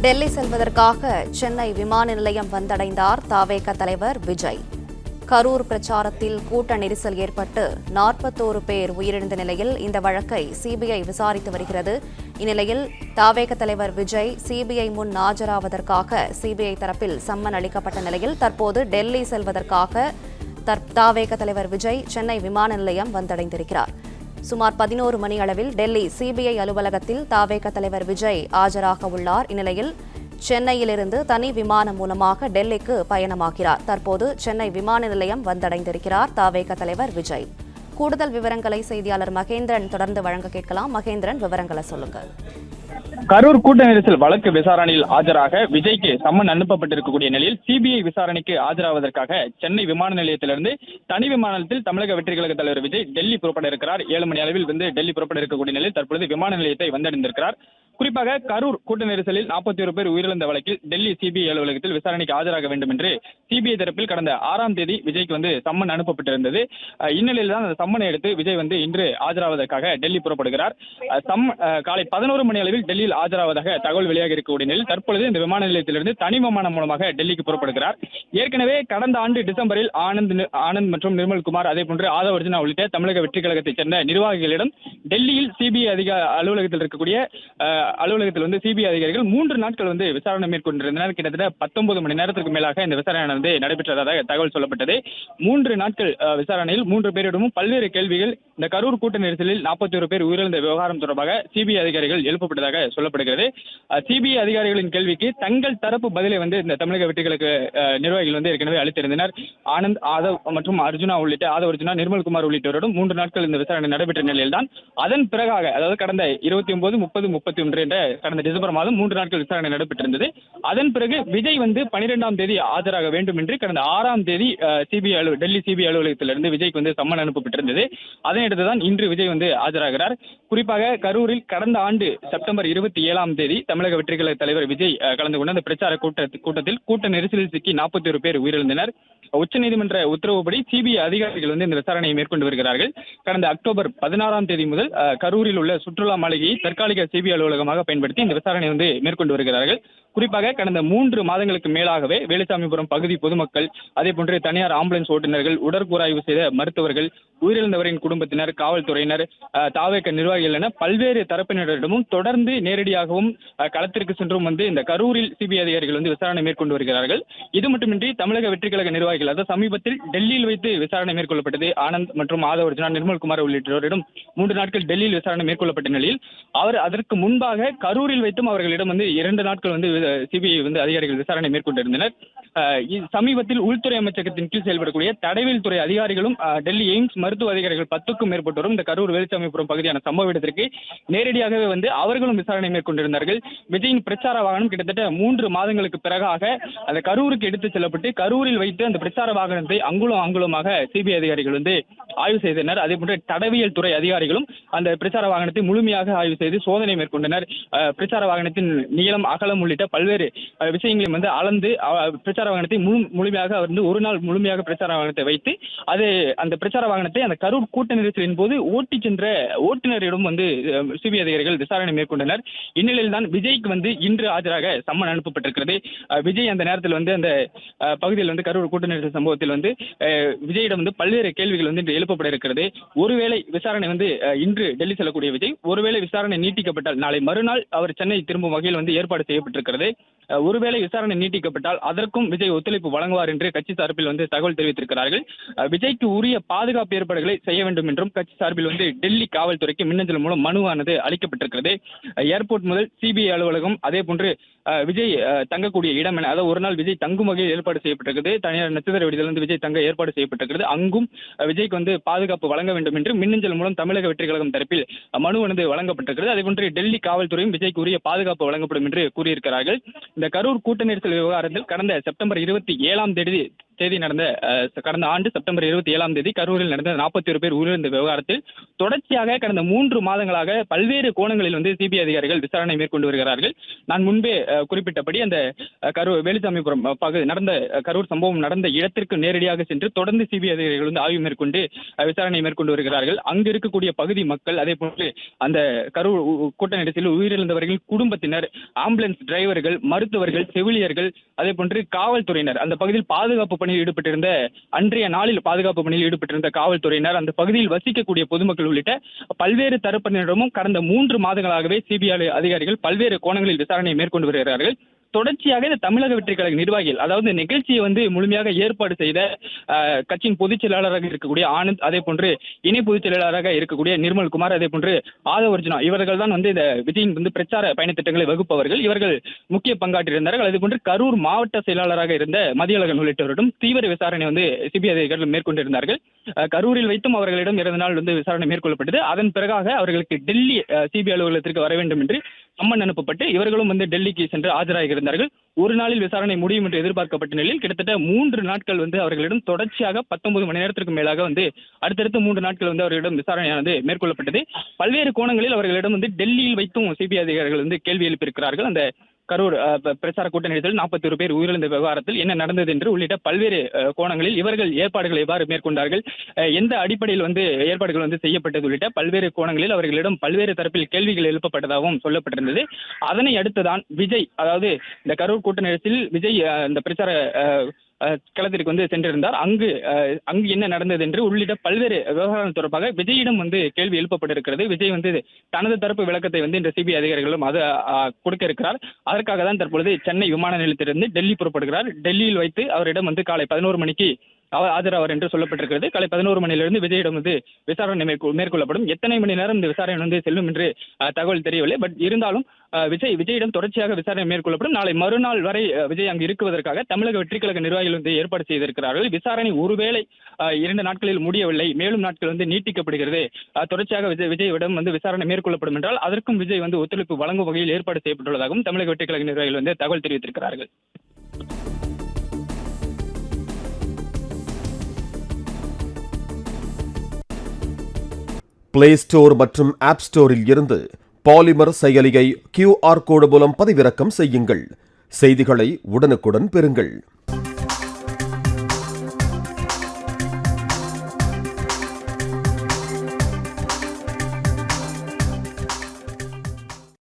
டெல்லி செல்வதற்காக சென்னை விமான நிலையம் வந்தடைந்தார் தவேக தலைவர் விஜய். கரூர் பிரச்சாரத்தில் கூட்ட நெரிசல் ஏற்பட்டு 41 பேர் உயிரிழந்த நிலையில் இந்த வழக்கை சிபிஐ விசாரித்து வருகிறது. இந்நிலையில் தவேக தலைவர் விஜய் சிபிஐ முன் ஆஜராவதற்காக சிபிஐ தரப்பில் சம்மன் அளிக்கப்பட்ட நிலையில் தற்போது டெல்லி செல்வதற்காக தவேக தலைவர் விஜய் சென்னை விமான நிலையம் வந்தடைந்திருக்கிறார். சுமார் 11 மணி அளவில் டெல்லி சிபிஐ அலுவலகத்தில் தவேக தலைவர் விஜய் ஆஜராக உள்ளார். இந்நிலையில் சென்னையிலிருந்து தனி விமானம் மூலமாக டெல்லிக்கு பயணமாகிறார். தற்போது சென்னை விமான நிலையம் வந்தடைந்திருக்கிறார் தவேக தலைவர் விஜய். கூடுதல் விவரங்களை செய்தியாளர் மகேந்திரன் தொடர்ந்து வழங்க கேட்கலாம். மகேந்திரன், விவரங்களை சொல்லுங்க. கரூர் கூட்ட நெரிசல் வழக்கு விசாரணையில் ஆஜராக விஜய்க்கு சம்மன் அனுப்பப்பட்டிருக்கக்கூடிய நிலையில் சிபிஐ விசாரணைக்கு ஆஜராவதற்காக சென்னை விமான நிலையத்திலிருந்து தனி விமானத்தில் தமிழக வெற்றி கழக தலைவர் விஜய் டெல்லி புறப்பட இருக்கிறார். 7 மணி அளவில் டெல்லி புறப்பட இருக்கக்கூடிய நிலையில் தற்பொழுது விமான நிலையத்தை வந்தடைந்திருக்கிறார். குறிப்பாக கரூர் கூட்ட நெரிசலில் 41 பேர் உயிரிழந்த வழக்கில் டெல்லி சிபிஐ அலுவலகத்தில் விசாரணைக்கு ஆஜராக வேண்டும் என்று சிபிஐ தரப்பில் கடந்த 6ஆம் தேதி விஜய்க்கு சம்மன் அனுப்பப்பட்டிருந்தது. இந்நிலையில் தான் அந்த சம்மனை எடுத்து விஜய் இன்று ஆஜராவதற்காக டெல்லி புறப்படுகிறார். காலை 11 மணி அளவில் டெல்லியில் ஆஜராவதாக தகவல் வெளியாக இருக்கக்கூடிய நிலையில் தற்பொழுது இந்த விமான நிலையத்திலிருந்து தனி விமானம் மூலமாக டெல்லிக்கு புறப்படுகிறார். ஏற்கனவே கடந்த ஆண்டு டிசம்பரில் ஆனந்த் மற்றும் நிர்மல்குமார் அதேபோன்று ஆதவ் அர்ஜுனா உள்ளிட்ட தமிழக வெற்றி கழகத்தைச் சேர்ந்த நிர்வாகிகளிடம் டெல்லியில் சிபிஐ அலுவலகத்தில் இருக்கக்கூடிய அலுவலகத்தில் சிபிஐ அதிகாரிகள் 3 நாட்கள் விசாரணை மேற்கொண்டிருந்தனர். கிட்டத்தட்ட 19 மணி நேரத்திற்கு மேலாக இந்த விசாரணை நடைபெற்றதாக தகவல் சொல்லப்பட்டது. 3 நாட்கள் விசாரணையில் 3 பேரிடமும் பல்வேறு கேள்விகள் இந்த கரூர் கூட்ட நெரிசலில் 41 பேர் உயிரிழந்த விவகாரம் தொடர்பாக சிபிஐ அதிகாரிகள் எழுப்பப்பட்டதாக சொல்லப்படுகிறது. சிபிஐ அதிகாரிகளின் கேள்விக்கு தங்கள் தரப்பு பதிலை இந்த தமிழக வெற்றி கழக நிர்வாகிகள் ஏற்கனவே அளித்திருந்தனர். ஆனந்த், ஆதவ் மற்றும் அர்ஜுனா உள்ளிட்ட ஆதவ் அர்ஜுனா, நிர்மல்குமார் உள்ளிட்டவரிடம் 3 நாட்கள் இந்த விசாரணை நடைபெற்ற நிலையில்தான் அதன் பிறகாக, அதாவது கடந்த 29, 30, 31 என்ற கடந்த டிசம்பர் மாதம் 3 நாட்கள் விசாரணை நடைபெற்றிருந்தது. அதன் பிறகு விஜய் 12ஆம் தேதி ஆஜராக வேண்டும் என்று கடந்த 6ஆம் தேதி டெல்லி சிபிஐ அலுவலகத்திலிருந்து விஜய்க்கு சம்மன் அனுப்பப்பட்டிருந்தது. அதனையடுத்துதான் இன்று விஜய் ஆஜராகிறார். குறிப்பாக கரூரில் கடந்த ஆண்டு செப்டம்பர் 27ஆம் தேதி தமிழக வெற்றி கழக தலைவர் விஜய் கலந்து கொண்ட அந்த பிரச்சார கூட்டத்தில் கூட்ட நெரிசலில் சிக்கி 41 பேர் உயிரிழந்தனர். உச்சநீதிமன்ற உத்தரவுப்படி சிபிஐ அதிகாரிகள் இந்த விசாரணையை மேற்கொண்டு வருகிறார்கள். கடந்த அக்டோபர் 16ஆம் தேதி முதல் கரூரில் உள்ள சுற்றுலா மாளிகையை தற்காலிக சிபிஐ அலுவலகமாக பயன்படுத்தி இந்த விசாரணை மேற்கொண்டு வருகிறார்கள். குறிப்பாக கடந்த 3 மாதங்களுக்கு மேலாகவே வேலுசாமிபுரம் பகுதி பொதுமக்கள், அதேபோன்று தனியார் ஆம்புலன்ஸ் ஓட்டுநர்கள், உடற்கூறாய்வு செய்த மருத்துவர்கள், உயிரிழந்தவரின் குடும்பத்தினர், காவல்துறையினர், தவேக நிர்வாகிகள் என பல்வேறு தரப்பினரிடமும் தொடர்ந்து நேரடியாகவும் களத்திற்கு சென்றும் இந்த கரூரில் சிபிஐ அதிகாரிகள் விசாரணை மேற்கொண்டு வருகிறார்கள். இது மட்டுமின்றி தமிழக வெற்றி கழக நிர்வாகிகள், அதாவது சமீபத்தில் டெல்லியில் வைத்து விசாரணை மேற்கொள்ளப்பட்டது. ஆனந்த் மற்றும் ஆதவ் அர்ஜுனா, நிர்மல்குமார் உள்ளிட்டோரிடம் 3 நாட்கள் டெல்லியில் விசாரணை மேற்கொள்ளப்பட்ட நிலையில் அதற்கு முன்பாக கரூரில் வைத்தும் அவர்களிடம் 2 நாட்கள் சிபிஐ அதிகாரிகள் விசாரணை மேற்கொண்டிருந்தனர். சமீபத்தில் உள்துறை அமைச்சகத்தின் கீழ் செயல்படக்கூடிய தடயவியல் துறை அதிகாரிகளும் டெல்லி எய்ம்ஸ் மருத்துவ அதிகாரிகள் 10க்கும் மேற்பட்டோரும் இந்த கரூர் வேலுசாமிபுரம் பகுதியான சம்பவ இடத்திற்கு நேரடியாகவே அவர்களும் விசாரணை மேற்கொண்டிருந்தார்கள். விஜயின் பிரச்சார வாகனம் கிட்டத்தட்ட 3 மாதங்களுக்கு பிறகாக அந்த கரூருக்கு எடுத்துச் செல்லப்பட்டு கரூரில் வைத்து அந்த பிரச்சார வாகனத்தை அங்குலமாக சிபிஐ அதிகாரிகள் ஆய்வு செய்தனர். அதேபோன்று தடயவியல் துறை அதிகாரிகளும் அந்த பிரச்சார வாகனத்தை முழுமையாக ஆய்வு செய்து சோதனை மேற்கொண்டனர். பிரச்சார வாகனத்தின் நீளம், அகலம் உள்ளிட்ட பல்வேறு விஷயங்களையும் அளந்து பிரச்சார வாகனத்தை முழுமையாக ஒரு நாள் முழுமையாக பிரச்சார வாகனத்தை வைத்து அந்த பிரச்சார வாகனத்தை அந்த கரூர் கூட்ட நெரிசலின் போது ஓட்டி சென்ற ஓட்டுநரிடம் சிபிஐ அதிகாரிகள் விசாரணை மேற்கொண்டனர். இந்நிலையில் தான் விஜய்க்கு இன்று ஆஜராக சம்மன் அனுப்பப்பட்டிருக்கிறது. விஜய் அந்த நேரத்தில் அந்த பகுதியில் கரூர் கூட்ட நெரிசல் சம்பவத்தில் விஜயிடம் பல்வேறு கேள்விகள் இன்று எழுப்பப்பட இருக்கிறது. ஒருவேளை விசாரணை இன்று டெல்லி செல்லக்கூடிய விஜய், ஒருவேளை விசாரணை நீட்டிக்கப்பட்டால் நாளை மறுநாள் அவர் சென்னை திரும்பும் வகையில் ஏற்பாடு செய்யப்பட்டிருக்கிறது. ஒருவேளை விசாரணை நீட்டிக்கப்பட்டால் அதற்கும் விஜய் ஒத்துழைப்பு வழங்குவார் என்று கட்சி சார்பில் தகவல் தெரிவித்திருக்கிறார்கள். விஜய்க்கு உரிய பாதுகாப்பு ஏற்பாடுகளை செய்ய வேண்டும் என்றும் கட்சி சார்பில் டெல்லி காவல்துறைக்கு மின்னஞ்சல் மூலம் மனுவானது அளிக்கப்பட்டிருக்கிறது. ஏர்போர்ட் முதல் சிபிஐ அலுவலகம், அதே போன்று விஜய் தங்கக்கூடிய இடம் என, அதாவது ஒரு நாள் விஜய் தங்கும் வகையில் ஏற்பாடு செய்யப்பட்டிருக்கிறது. தனியார் நட்சத்திர விடுதியிலிருந்து விஜய் தங்க ஏற்பாடு செய்யப்பட்டிருக்கிறது. அங்கும் விஜய்க்கு பாதுகாப்பு வழங்க வேண்டும் என்று மின்னஞ்சல் மூலம் தமிழக வெற்றி கழகம் தரப்பில் மனு வழங்கப்பட்டிருக்கிறது. அதேபோன்று டெல்லி காவல்துறையும் விஜய்க்கு உரிய பாதுகாப்பு வழங்கப்படும் என்று கூறியிருக்கிறார்கள். இந்த கரூர் கூட்ட நெரிசல் விவகாரத்தில் கடந்த செப்டம்பர் 27ஆம் தேதி நடந்த கடந்த ஆண்டு செப்டம்பர் 27ஆம் தேதி கரூரில் நடந்த 41 பேர் உயிரிழந்த விவகாரத்தில் தொடர்ச்சியாக கடந்த 3 மாதங்களாக பல்வேறு கோணங்களில் சிபிஐ அதிகாரிகள் விசாரணை மேற்கொண்டு வருகிறார்கள். நான் முன்பே குறிப்பிட்டபடி அந்த கரூர் வேலுசாமிபுரம் நடந்த கரூர் சம்பவம் நடந்த இடத்திற்கு நேரடியாக சென்று தொடர்ந்து சிபிஐ அதிகாரிகள் வந்து ஆய்வு மேற்கொண்டு விசாரணை மேற்கொண்டு வருகிறார்கள். அங்கு இருக்கக்கூடிய பகுதி மக்கள், அதே போன்று அந்த கரூர் கூட்ட நெரிசலில் உயிரிழந்தவர்களின் குடும்பத்தினர், ஆம்புலன்ஸ் டிரைவர்கள், மருத்துவர்கள், செவிலியர்கள், அதே போன்று காவல்துறையினர், அந்த பகுதியில் பாதுகாப்பு பணியில் ஈடுபட்டிருந்த அன்றைய நாளில் பாதுகாப்பு பணியில் ஈடுபட்டிருந்த காவல்துறையினர், அந்த பகுதியில் வசிக்கக்கூடிய பொதுமக்கள் உள்ளிட்ட பல்வேறு தரப்பினரிடமும் கடந்த 3 மாதங்களாகவே சிபிஐ அதிகாரிகள் பல்வேறு கோணங்களில் விசாரணையை மேற்கொண்டு வருகிறார்கள். தொடர்ச்சியாக இந்த தமிழக வெற்றிக் கழக நிர்வாகிகள், அதாவது நிகழ்ச்சியை வந்து முழுமையாக ஏற்பாடு செய்த கட்சியின் பொதுச் செயலாளராக இருக்கக்கூடிய ஆனந்த், அதே போன்று இணை பொதுச் செயலாளராக இருக்கக்கூடிய நிர்மல்குமார், அதே போன்று ஆதவர்ஜுனா, இவர்கள் தான் வந்து இந்த விஜயின் வந்து பிரச்சார பயண திட்டங்களை வகுப்பவர்கள். இவர்கள் முக்கிய பங்காற்றியிருந்தார்கள். அதே போன்று கரூர் மாவட்ட செயலாளராக இருந்த மதியழகன் உள்ளிட்டவரிடம் தீவிர விசாரணை வந்து சிபிஐ அதிகாரிகள் மேற்கொண்டிருந்தார்கள். கரூரில் வைத்தும் அவர்களிடம் 2 நாள் வந்து விசாரணை மேற்கொள்ளப்பட்டது. அதன் பிறகாக அவர்களுக்கு டெல்லி சிபிஐ அலுவலகத்திற்கு வர வேண்டும் என்று சம்மன் அனுப்பப்பட்டு இவர்களும் வந்து டெல்லிக்கு சென்று ஆஜராகியிருந்தார்கள். ஒரு நாளில் விசாரணை முடியும் என்று எதிர்பார்க்கப்பட்ட நிலையில் கிட்டத்தட்ட 3 நாட்கள் வந்து அவர்களிடம் தொடர்ச்சியாக 19 மணி நேரத்திற்கு மேலாக வந்து அடுத்தடுத்து 3 நாட்கள் வந்து அவர்களிடம் விசாரணையானது மேற்கொள்ளப்பட்டது. பல்வேறு கோணங்களில் அவர்களிடம் வந்து டெல்லியில் வைத்தும் சிபிஐ அதிகாரிகள் வந்து கேள்வி எழுப்பியிருக்கிறார்கள். அந்த கரூர் பிரச்சார கூட்ட நெரிசலில் 41 பேர் உயிரிழந்த விவகாரத்தில் என்ன நடந்தது என்று உள்ளிட்ட பல்வேறு கோணங்களில் இவர்கள் ஏற்பாடுகளை எவ்வாறு மேற்கொண்டார்கள், எந்த அடிப்படையில் வந்து ஏற்பாடுகள் வந்து செய்யப்பட்டது உள்ளிட்ட பல்வேறு கோணங்களில் அவர்களிடம் பல்வேறு தரப்பில் கேள்விகள் எழுப்பப்பட்டதாகவும் சொல்லப்பட்டிருந்தது. அதனை அடுத்துதான் விஜய், அதாவது இந்த கரூர் கூட்ட நெரிசலில் விஜய் இந்த பிரச்சார களத்திற்கு வந்து சென்றிருந்தார். அங்கு என்ன நடந்தது என்று உள்ளிட்ட பல்வேறு விவகாரம் தொடர்பாக விஜயிடம் வந்து கேள்வி எழுப்பப்பட்டிருக்கிறது. விஜய் வந்து தனது தரப்பு விளக்கத்தை வந்து இந்த சிபிஐ அதிகாரிகளும் அது கொடுக்க இருக்கிறார். அதற்காக தான் தற்பொழுது சென்னை விமான நிலையத்திலிருந்து டெல்லி புறப்படுகிறார். டெல்லியில் வைத்து அவரிடம் வந்து காலை 11 மணிக்கு ஆஜராவார் என்று சொல்லப்பட்டிருக்கிறது. காலை 11 மணியிலிருந்து விஜயிடம் வந்து விசாரணை மேற்கொள்ளப்படும். எத்தனை மணி நேரம் இந்த விசாரணை வந்து செல்லும் என்று தகவல் தெரியவில்லை. பட் இருந்தாலும் விஜயிடம் தொடர்ச்சியாக விசாரணை மேற்கொள்ளப்படும். நாளை மறுநாள் வரை விஜய் அங்கு இருக்குவதற்காக தமிழக வெற்றிக் கழக நிர்வாகிகள் வந்து ஏற்பாடு செய்திருக்கிறார்கள். விசாரணை ஒருவேளை 2 நாட்களில் முடியவில்லை, மேலும் நாட்கள் வந்து நீட்டிக்கப்படுகிறது, தொடர்ச்சியாக விஜயிடம் வந்து விசாரணை மேற்கொள்ளப்படும் என்றால் அதற்கும் விஜய் வந்து ஒத்துழைப்பு வழங்கும் வகையில் ஏற்பாடு செய்யப்பட்டுள்ளதாகவும் தமிழக வெற்றிக் கழக நிர்வாகிகள் வந்து தகவல் தெரிவித்திருக்கிறார்கள். பிளே ஸ்டோர் மற்றும் ஆப் ஸ்டோரில் இருந்து பாலிமர் செயலியை QR கோடு மூலம் பதிவிறக்கம் செய்யுங்கள். செய்திகளை உடனுக்குடன் பெறுங்கள்.